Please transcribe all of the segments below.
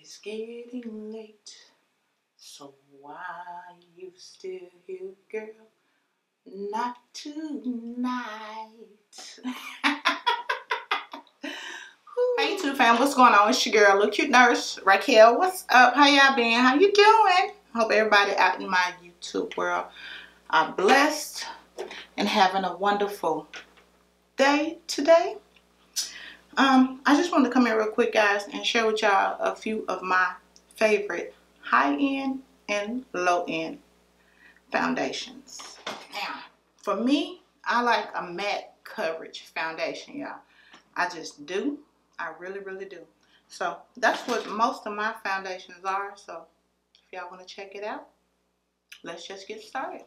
It's getting late, so why you still here, girl? Not tonight. Hey YouTube fam, what's going on? It's your girl, Lilcutenurse, Raquel. What's up? How y'all been? How you doing? Hope everybody out in my YouTube world are blessed and having a wonderful day today. I just wanted to come in real quick, guys, and share with y'all a few of my favorite high-end and low-end foundations. Now, for me, I like a matte coverage foundation, y'all. I just do. I really, really do. So that's what most of my foundations are. So if y'all want to check it out, let's just get started.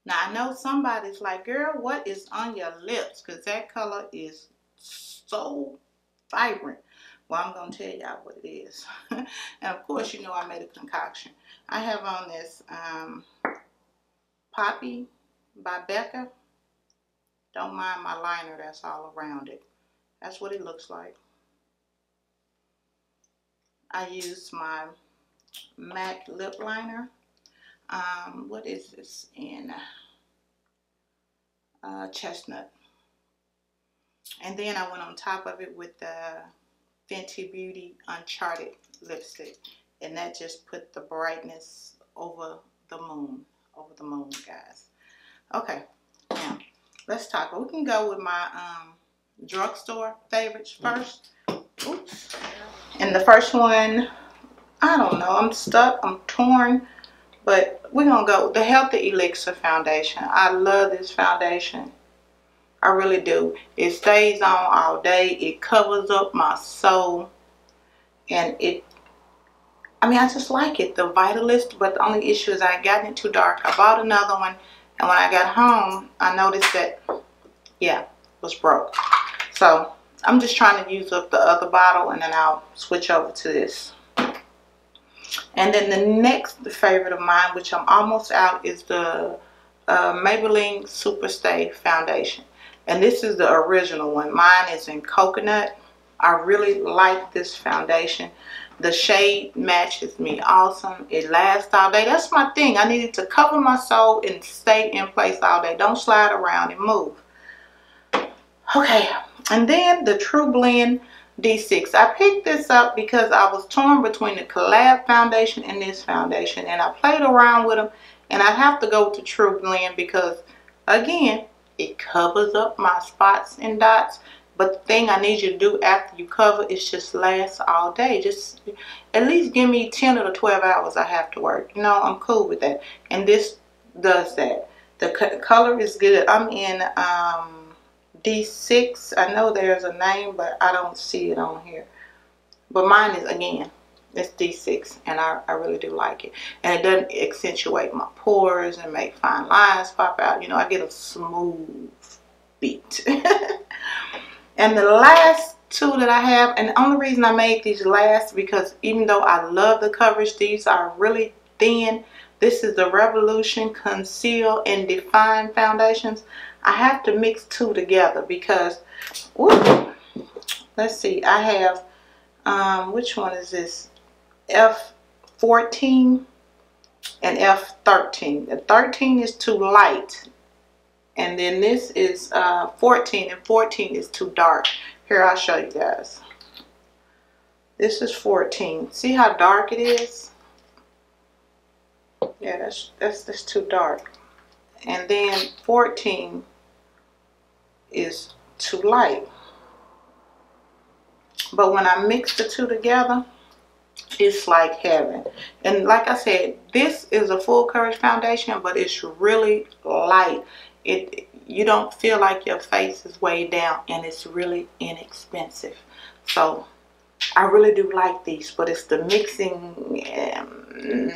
Now, I know somebody's like, girl, what is on your lips? Because that color is so vibrant. Well, I'm going to tell y'all what it is. And of course, you know I made a concoction. I have on this Poppy by Becca. Don't mind my liner that's all around it. That's what it looks like. I used my MAC lip liner. What is this in? Chestnut. And then I went on top of it with the Fenty Beauty Uncharted lipstick. And that just put the brightness over the moon. Over the moon, guys. Okay. Now, let's talk. We can go with my drugstore favorites first. Oops. And the first one, I don't know. I'm stuck. I'm torn. But we're going to go with the Healthy Elixir foundation. I love this foundation. I really do. It stays on all day. It covers up my soul. And I just like it. The Vitalist. But the only issue is I got it too dark. I bought another one. And when I got home, I noticed that, yeah, it was broke. So I'm just trying to use up the other bottle. And then I'll switch over to this. And then the next favorite of mine, which I'm almost out, is the Maybelline Superstay foundation. And this is the original one. Mine is in coconut. I really like this foundation. The shade matches me awesome. It lasts all day. That's my thing. I needed to cover my soul and stay in place all day. Don't slide around and move. Okay. And then the True Blend D6. I picked this up because I was torn between the Collab foundation and this foundation. And I played around with them. And I have to go to True Blend because, again, it covers up my spots and dots. But the thing I need you to do after you cover is just last all day. Just at least give me 10 or 12 hours I have to work. You know, I'm cool with that. And this does that. The color is good. I'm in D6. I know there's a name, but I don't see it on here. But mine is, again, it's D6, and I really do like it. And it doesn't accentuate my pores and make fine lines pop out. You know, I get a smooth beat. And the last two that I have, and the only reason I made these last, because even though I love the coverage, these are really thin. This is the Revolution Conceal and Define foundations. I have to mix two together because, whoop, let's see, I have, which one is this? F14 and F13. The 13 is too light. And then this is 14, and 14 is too dark. Here, I'll show you guys. This is 14. See how dark it is? Yeah, that's too dark. And then 14 is too light. But when I mix the two together, it's like heaven. And like I said, this is a full coverage foundation, but it's really light. You don't feel like your face is way down, and it's really inexpensive. So I really do like these, but it's the mixing,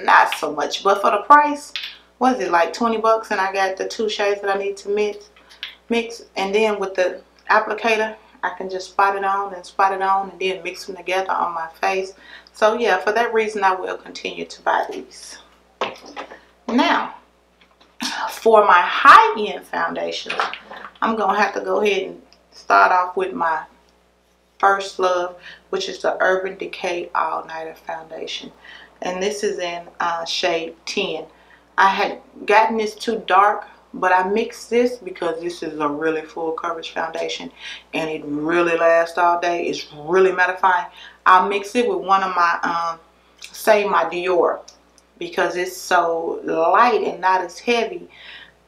not so much. But for the price, what is it, like 20 bucks, and I got the two shades that I need to mix, and then with the applicator, I can just spot it on and then mix them together on my face. So yeah, for that reason, I will continue to buy these. Now, for my high-end foundations, I'm going to have to go ahead and start off with my first love, which is the Urban Decay All Nighter Foundation. And this is in shade 10. I had gotten this too dark, but I mixed this because this is a really full coverage foundation and it really lasts all day. It's really mattifying. I'll mix it with one of my, say my Dior, because it's so light and not as heavy,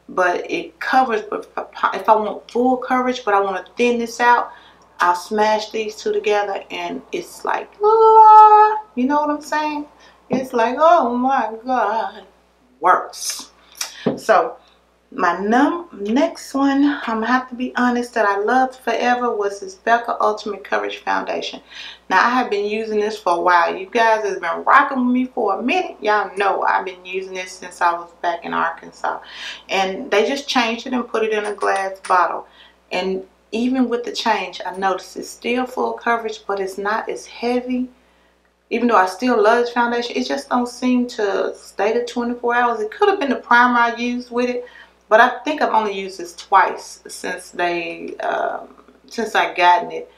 but it covers. But if I want full coverage but I want to thin this out, I'll smash these two together and it's like, la, you know what I'm saying? It's like, oh my God, works. So my next one, I'm gonna have to be honest, that I loved forever was this Becca Ultimate Coverage Foundation. Now I have been using this for a while. You guys have been rocking with me for a minute. Y'all know I've been using this since I was back in Arkansas. And they just changed it and put it in a glass bottle. And even with the change, I noticed it's still full coverage, but it's not as heavy. Even though I still love this foundation, it just don't seem to stay the 24 hours. It could have been the primer I used with it, but I think I've only used this twice since since I gotten it.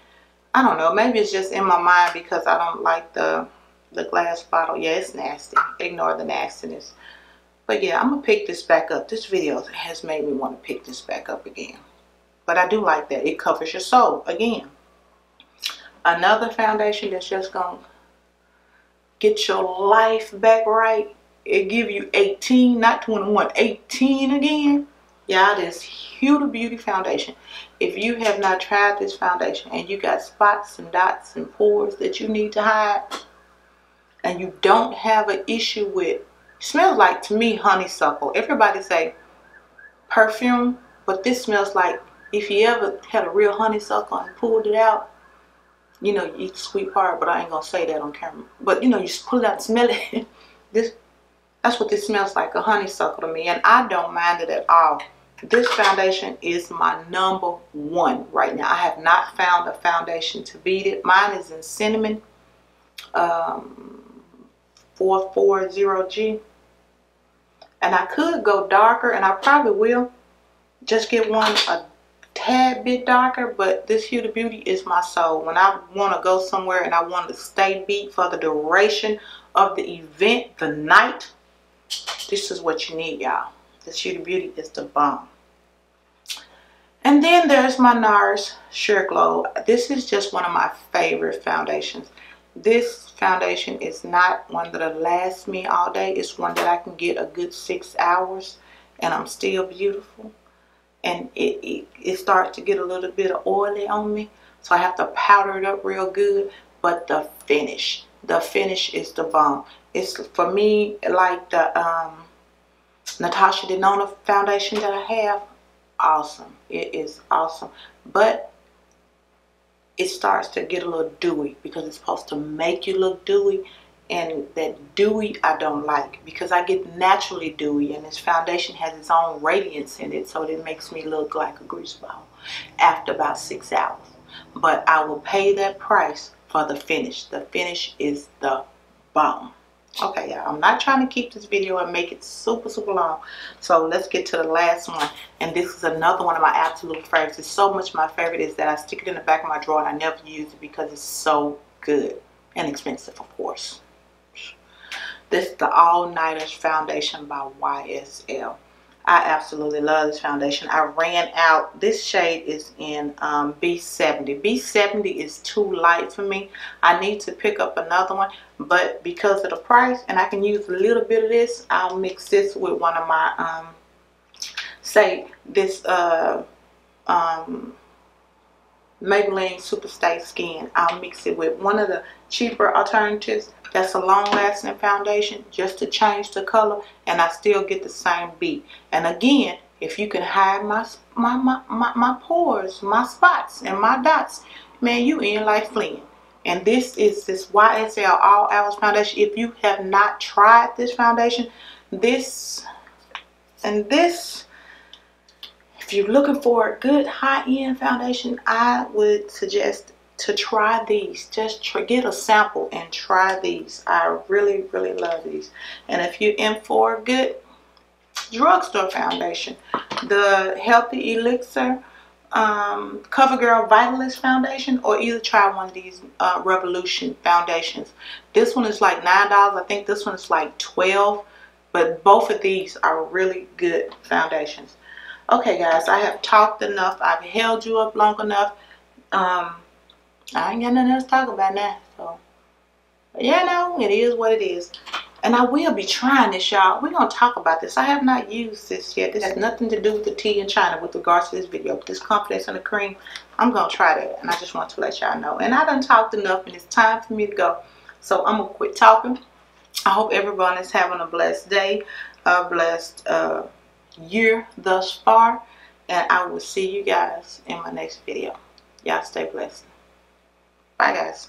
I don't know, maybe it's just in my mind because I don't like the glass bottle. Yeah, it's nasty. Ignore the nastiness. But yeah, I'm gonna pick this back up. This video has made me want to pick this back up again. But I do like that. It covers your soul again. Another foundation that's just gonna get your life back right. It give you 18, not 21, 18 again. Y'all, this Huda Beauty foundation. If you have not tried this foundation and you got spots and dots and pores that you need to hide, and you don't have an issue with, smells like, to me, honeysuckle. Everybody say perfume, but this smells like, if you ever had a real honeysuckle and pulled it out, you know, you eat the sweet part, but I ain't gonna say that on camera. But you know, you just pull it out and smell it. That's what this smells like, a honeysuckle to me, and I don't mind it at all. This foundation is my #1 right now. I have not found a foundation to beat it. Mine is in cinnamon, 440G, and I could go darker, and I probably will. Just get one a tad bit darker, but this Huda Beauty is my soul. When I want to go somewhere and I want to stay beat for the duration of the event, the night, this is what you need, y'all. This Huda Beauty is the bomb. And then there's my Nars Sheer Glow. This is just one of my favorite foundations. This foundation is not one that'll last me all day. It's one that I can get a good 6 hours and I'm still beautiful. And it starts to get a little bit of oily on me, so I have to powder it up real good. But the finish is the bomb. It's, for me, like the Natasha Denonona foundation that I have. Awesome. It is awesome, but it starts to get a little dewy because it's supposed to make you look dewy. And that dewy I don't like, because I get naturally dewy, and this foundation has its own radiance in it, so it makes me look like a grease ball after about 6 hours. But I will pay that price for the finish. The finish is the bomb. Okay, y'all, I'm not trying to keep this video and make it super long, so let's get to the last one. And this is another one of my absolute favorites. It's so much my favorite is that I stick it in the back of my drawer and I never use it because it's so good and expensive, of course. This is the All Nighters Foundation by YSL. I absolutely love this foundation. I ran out. This shade is in B70. B70 is too light for me. I need to pick up another one, but because of the price, and I can use a little bit of this, I'll mix this with one of my, say this Maybelline Super Stay Skin. I'll mix it with one of the cheaper alternatives that's a long-lasting foundation, just to change the color, and I still get the same beat. And again, if you can hide my pores, my spots, and my dots, man, you in like Flynn. And this is this YSL All Hours Foundation. If you have not tried this foundation, this and this, if you're looking for a good high-end foundation, I would suggest to try these. Just get a sample and try these. I really love these. And if you're in for a good drugstore foundation, the Healthy Elixir CoverGirl Vitalist foundation, or either try one of these Revolution foundations. This one is like $9. I think this one is like $12, but both of these are really good foundations. Okay guys, I have talked enough. I've held you up long enough. I ain't got nothing else to talk about now, so yeah, no, it is what it is. And I will be trying this, y'all. We're going to talk about this. I have not used this yet. This has nothing to do with the tea in China with regards to this video. But this Confidence in the Cream, I'm going to try that. And I just want to let y'all know. And I done talked enough, and it's time for me to go. So I'm going to quit talking. I hope everyone is having a blessed day, a blessed year thus far. And I will see you guys in my next video. Y'all stay blessed. Bye, guys.